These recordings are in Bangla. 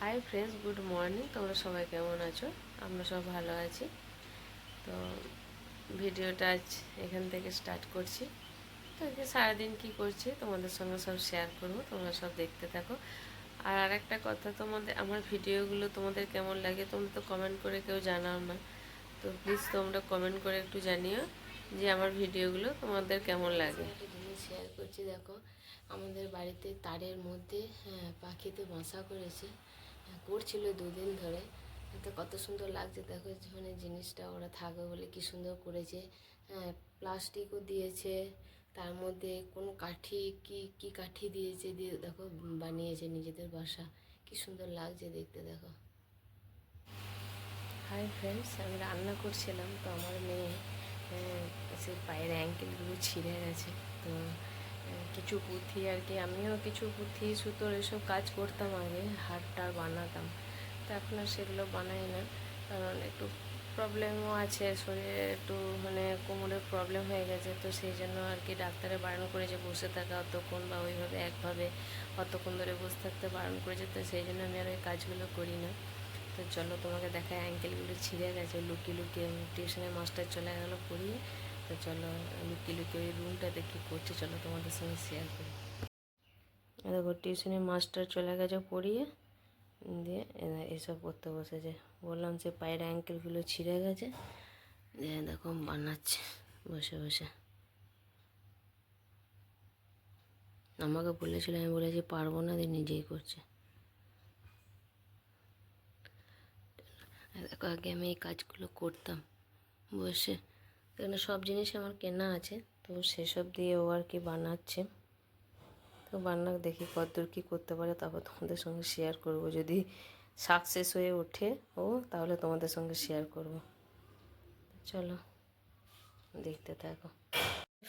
Hi friends, good morning. তোমরা সবাই কেমন আছো? আমরা সব ভালো আছি। তো ভিডিওটা আজ এখান থেকে স্টার্ট করছি। তো আজকে সারাদিন কী করছি তোমাদের সঙ্গে সব শেয়ার করবো, তোমরা সব দেখতে থাকো। আর আরেকটা কথা, আমার ভিডিওগুলো তোমাদের কেমন লাগে তোমরা তো কমেন্ট করে কেউ জানাও না। তো প্লিজ তোমরা কমেন্ট করে একটু জানিও যে আমার ভিডিওগুলো তোমাদের কেমন লাগে। একটা জিনিস শেয়ার করছি, দেখো আমাদের বাড়িতে তারের মধ্যে পাখিতে বাসা করেছে, করছিল 2 দিন ধরে। তো কত সুন্দর লাগছে দেখো, মানে জিনিসটা ওরা থাকবে বলে কি সুন্দর করেছে। প্লাস্টিকও দিয়েছে, তার মধ্যে কোনো কাঠি কি কাঠি দিয়েছে, দিয়ে দেখো বানিয়েছে নিজেদের বাসা। কি সুন্দর লাগছে দেখতে, দেখো। হাই ফ্রেন্ডস, আমি রান্না করছিলাম, তো আমার মেয়ে সে পায়ের অ্যাঙ্কেলগুলো ছিঁড়ে গেছে। তো কিছু পুঁথি আর কি, আমিও কিছু পুঁথি সুতোর এসব কাজ করতাম আগে, হারটা বানাতাম। তো এখন আর সেগুলো বানাই না, কারণ একটু প্রবলেমও আছে শরীরে, একটু মানে কোমরের প্রবলেম হয়ে গেছে। তো সেই জন্য আর কি ডাক্তারে বারণ করেছে বসে থাকা অতক্ষণ, বা ওইভাবে একভাবে অতক্ষণ ধরে বসে থাকতে বারণ করেছে। তো সেই জন্য আমি আর ওই কাজগুলো করি না। তো চলো তোমাকে দেখায়, অ্যাঙ্কেলগুলো ছিঁড়ে গেছে, লুকিয়ে লুকিয়ে টিউশনের মাস্টার চলে গেলো পড়িয়ে। তো চলো লুকিয়ে লুকিয়ে ওই রুমটাতে কী করছে চলো তোমাদের সঙ্গে শেয়ার করি। দেখো টিউশনের মাস্টার চলে গেছে পড়িয়ে, দিয়ে এসব করতে বসেছে। বললাম যে পায়ের অ্যাঙ্কেলগুলো ছিঁড়ে গেছে, দিয়ে দেখো বানাচ্ছে বসে বসে। আমাকে বলেছিল, আমি বলেছি পারবো না, দিয়ে নিজেই করছে। দেখো আগে আমি এই কাজগুলো করতাম বসে, এখানে সব জিনিস আমার কেনা আছে, তো সেসব দিয়ে ও আর কি বানাচ্ছে। তো বান্না দেখি কতদূর কী করতে পারে, তারপর তোমাদের সঙ্গে শেয়ার করব। যদি সাকসেস হয়ে ওঠে ও, তাহলে তোমাদের সঙ্গে শেয়ার করব। চলো দেখতে থাকো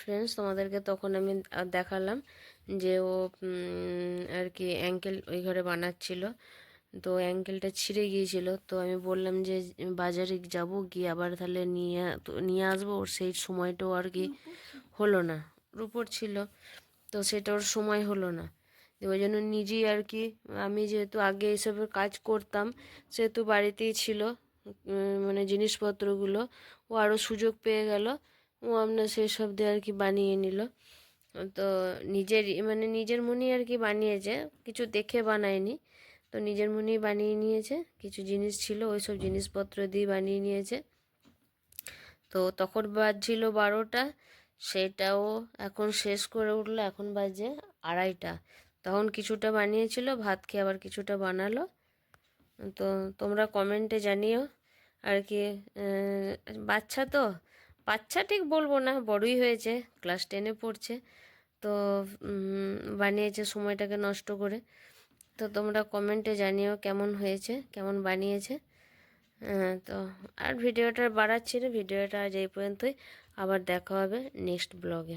ফ্রেন্ডস। তোমাদেরকে তখন আমি দেখালাম যে ও আর কি অ্যাঙ্কেল ওই ঘরে বানাচ্ছিল, তো অ্যাঙ্কেলটা ছিঁড়ে গিয়েছিল। তো আমি বললাম যে বাজারে যাব, গিয়ে আবার তাহলে নিয়ে আসবো। ওর সেই সময়টাও আর কি হলো না, রুপোর ছিল, তো সেটা ওর সময় হলো না। ওই জন্য নিজেই আর কি, আমি যেহেতু আগে এসবের কাজ করতাম, সেহেতু বাড়িতেই ছিল মানে জিনিসপত্রগুলো, ও আরও সুযোগ পেয়ে গেল, ও আপনার সেসব দিয়ে আর কি বানিয়ে নিল। তো নিজের মনেই আর কি বানিয়েছে, কিছু দেখে বানায়নি। তো নিজের মনেই বানিয়ে নিয়েছে, কিছু জিনিস ছিল ওই সব জিনিসপত্র দিয়ে বানিয়ে নিয়েছে। তো তখন বাজছিল 12টা, সেটাও এখন শেষ করে উঠলো, এখন বাজে 2:30। তখন কিছুটা বানিয়েছিল, ভাত খেয়ে আবার কিছুটা বানালো। তো তোমরা কমেন্টে জানিও আর কি। বাচ্চা তো, বাচ্চা ঠিক বলবো না, বড়ই হয়েছে, ক্লাস 10-এ পড়ছে। তো বানিয়েছে সময়টাকে নষ্ট করে। তো তোমরা কমেন্টে জানিও কেমন হয়েছে, কেমন বানিয়েছে। তো আর ভিডিওটা বাড়াচ্ছি না, ভিডিওটা আজ এই পর্যন্তই। আবার দেখা হবে নেক্সট ব্লগে।